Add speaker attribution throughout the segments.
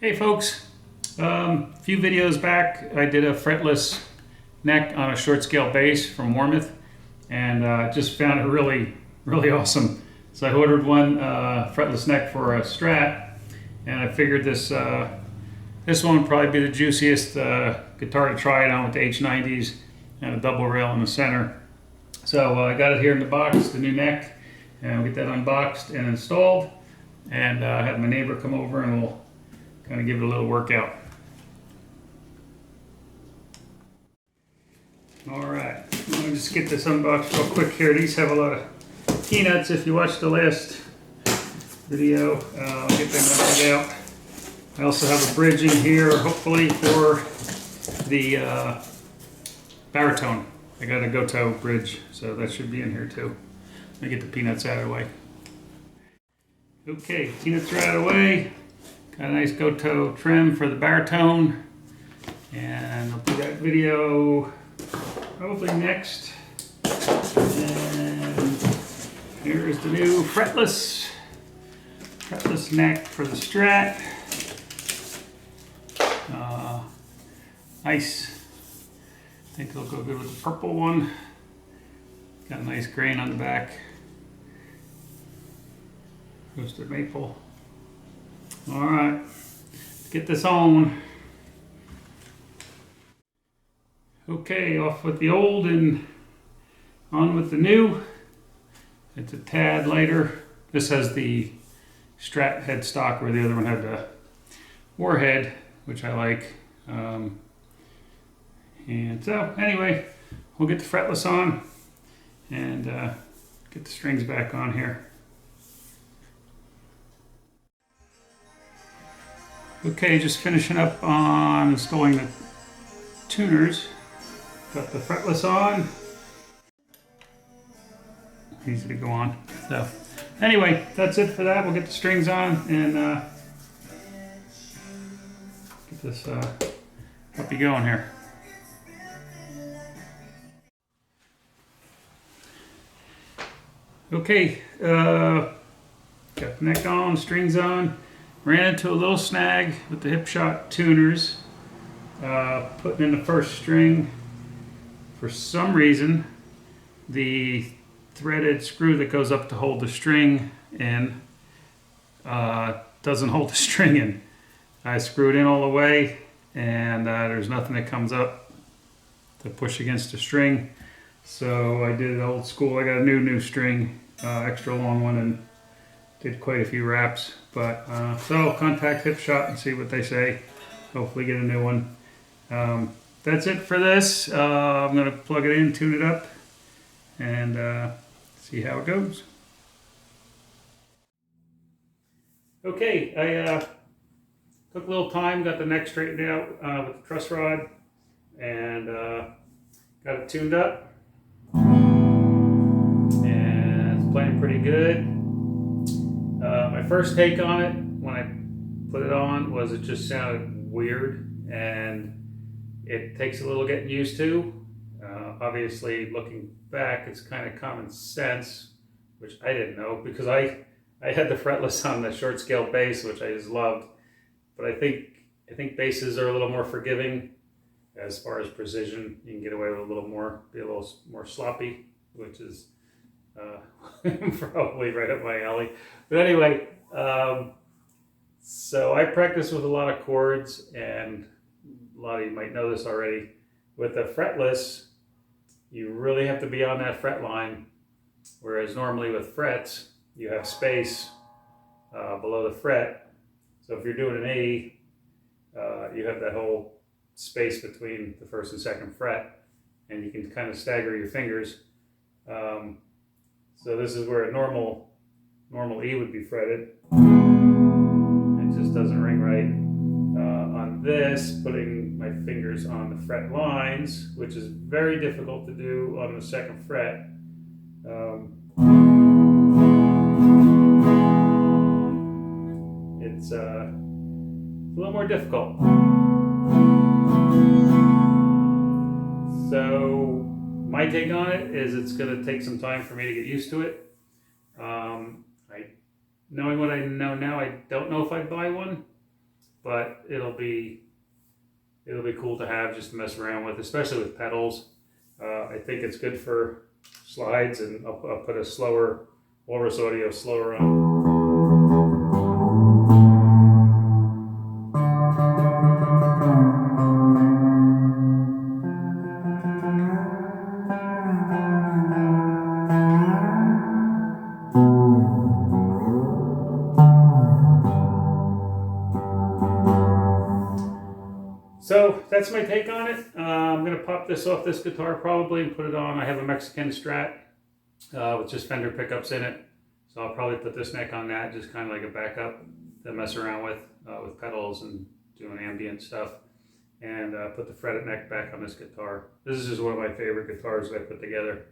Speaker 1: Hey folks, a few videos back I did a fretless neck on a short scale bass from Warmoth, and just found it really awesome. So I ordered one fretless neck for a Strat, and I figured this one would probably be the juiciest guitar to try it on with the H90s and a double rail in the center. So I got it here in the box, the new neck, and we'll get that unboxed and installed, and have my neighbor come over and we'll kind of give it a little workout. All right, let me just get this unboxed real quick here. These have a lot of peanuts. If you watched the last video, I'll get them knocked out. I also have a bridge in here, hopefully for the baritone. I got a Goto bridge, so that should be in here too. Let me get the peanuts out of the way. Okay, peanuts are out of the way. Got a nice Goto trim for the baritone, and I'll do that video probably next. And here's the new fretless neck for the Strat. Nice. I think it'll go good with the purple one. Got a nice grain on the back. Roasted maple. All right, let's get this on. Okay, off with the old and on with the new. It's a tad lighter. This has the Strat headstock, where the other one had the warhead, which I like. And so anyway, we'll get the fretless on and get the strings back on here. Okay, just finishing up on installing the tuners. Got the fretless on. Easy to go on. So anyway, that's it for that. We'll get the strings on and get this puppy going here. Okay, got the neck on, strings on. Ran into a little snag with the Hipshot tuners. Putting in the first string, for some reason, the threaded screw that goes up to hold the string in doesn't hold the string in. I screwed in all the way, and there's nothing that comes up to push against the string. So I did it old school. I got a new string, extra long one, and did quite a few wraps. But so I'll contact Hipshot and see what they say. Hopefully get a new one. That's it for this. I'm going to plug it in, tune it up, and see how it goes. Okay, I took a little time, got the neck straightened out with the truss rod, and got it tuned up. And it's playing pretty good. My first take on it when I put it on was it just sounded weird, and it takes a little getting used to. Obviously, looking back, it's kind of common sense, which I didn't know, because I had the fretless on the short scale bass, which I just loved. But I think basses are a little more forgiving as far as precision. You can get away with a little more, be a little more sloppy, which is probably right up my alley. But anyway, so I practice with a lot of chords, and a lot of you might know this already. With the fretless, you really have to be on that fret line, whereas normally with frets, you have space below the fret. So if you're doing an A, you have that whole space between the first and second fret, and you can kind of stagger your fingers. So this is where a normal E would be fretted. It just doesn't ring right. On this, putting my fingers on the fret lines, which is very difficult to do on the second fret. It's a little more difficult. So my take on it is it's going to take some time for me to get used to it. Knowing what I know now, I don't know if I'd buy one. but it'll be cool to have just to mess around with, especially with pedals. I think it's good for slides, and I'll put a slower Walrus Audio slower on. So that's my take on it. I'm going to pop this off this guitar probably and put it on. I have a Mexican Strat with just Fender pickups in it. So I'll probably put this neck on that, just kind of like a backup to mess around with pedals and doing ambient stuff. And put the fretted neck back on this guitar. This is just one of my favorite guitars that I put together.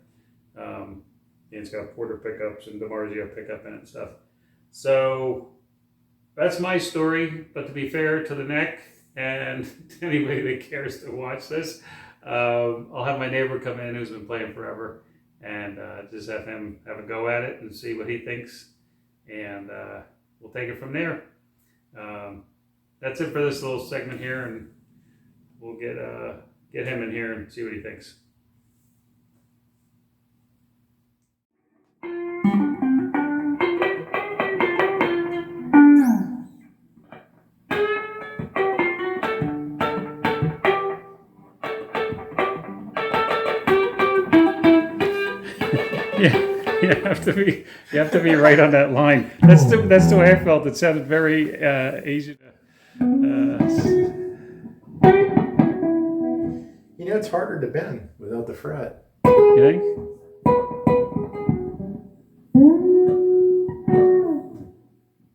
Speaker 1: It's got Porter pickups and DiMarzio pickup in it and stuff. So that's my story. But to be fair to the neck, and anybody that cares to watch this, I'll have my neighbor come in who's been playing forever, and just have him have a go at it and see what he thinks, and we'll take it from there. That's it for this little segment here, and we'll get him in here and see what he thinks. Yeah, you have to be right on that line. That's the way I felt. It sounded very easy to.
Speaker 2: You know, it's harder to bend without the fret.
Speaker 1: You think?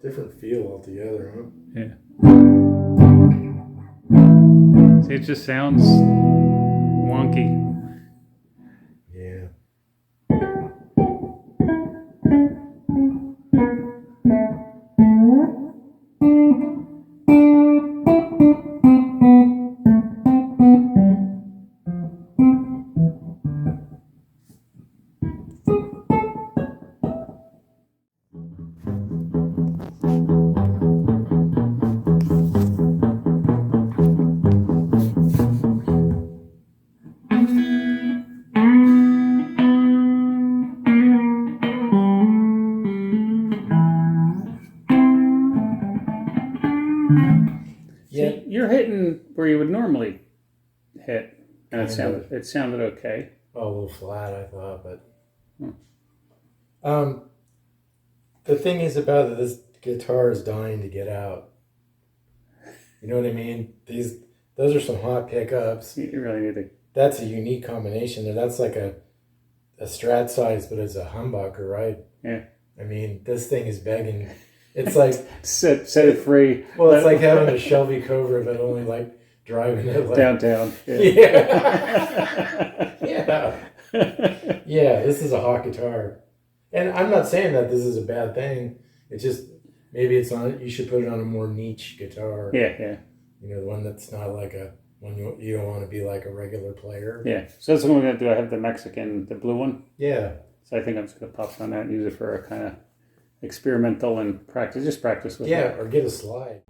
Speaker 2: Different feel altogether, huh?
Speaker 1: Yeah. See, it just sounds wonky.
Speaker 2: Yeah.
Speaker 1: See, you're hitting where you would normally hit, and it sounded okay.
Speaker 2: Oh, a little flat, I thought, but the thing is about it, this guitar is dying to get out. You know what I mean? Those are some hot pickups.
Speaker 1: You really need to.
Speaker 2: That's a unique combination, and that's like a Strat size, but it's a humbucker, right?
Speaker 1: Yeah.
Speaker 2: I mean, this thing is begging. It's like
Speaker 1: set it free.
Speaker 2: Well, it's like having a Shelby Cobra, but only like driving it like
Speaker 1: downtown.
Speaker 2: Yeah. Yeah. Yeah. This is a hot guitar, and I'm not saying that this is a bad thing. It's just maybe it's on. You should put it on a more niche guitar.
Speaker 1: Yeah.
Speaker 2: You know, the one that's not like one you don't want to be like a regular player.
Speaker 1: Yeah. So that's what we're gonna do. I have the blue one.
Speaker 2: Yeah.
Speaker 1: So I think I'm just gonna pop on that and use it for a kind of experimental and practice. Just practice with it.
Speaker 2: Yeah, or get a slide.